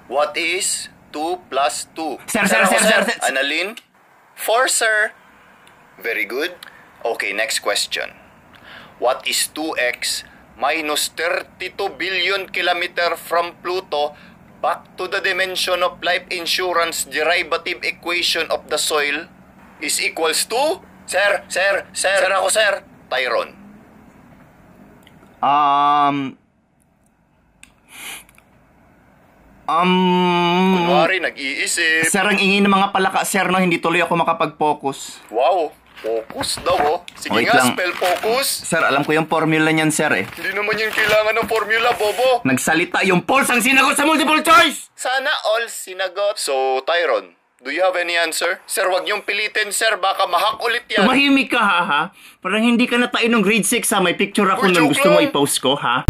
What is 2 plus 2? Sir. Annalyn? 4, sir. Very good. Okay, next question. What is 2x minus 32 billion kilometer from Pluto back to the dimension of life insurance derivative equation of the soil is equals to? Sir, ako, sir. Tyron. Kunwari, nag-iisip. Sir, ang ingin ng mga palaka, sir, no? Hindi tuloy ako makapag-focus. Wow, focus daw, oh. Sige Wait nga, lang. spell focus. Sir, alam ko yung formula niyan, sir, eh. Hindi naman yung kailangan ng formula, bobo. Nagsalita yung Pauls ang sinagot sa multiple choice! Sana all sinagot. So, Tyron, do you have any answer? Sir, wag niyong pilitin, sir. Baka mahak ulit yan. Tumahimik ka, ha? Parang hindi ka natain ng grade 6, ha? May picture ako Uy, nun. joke Gusto mo lang. i-post ko, ha?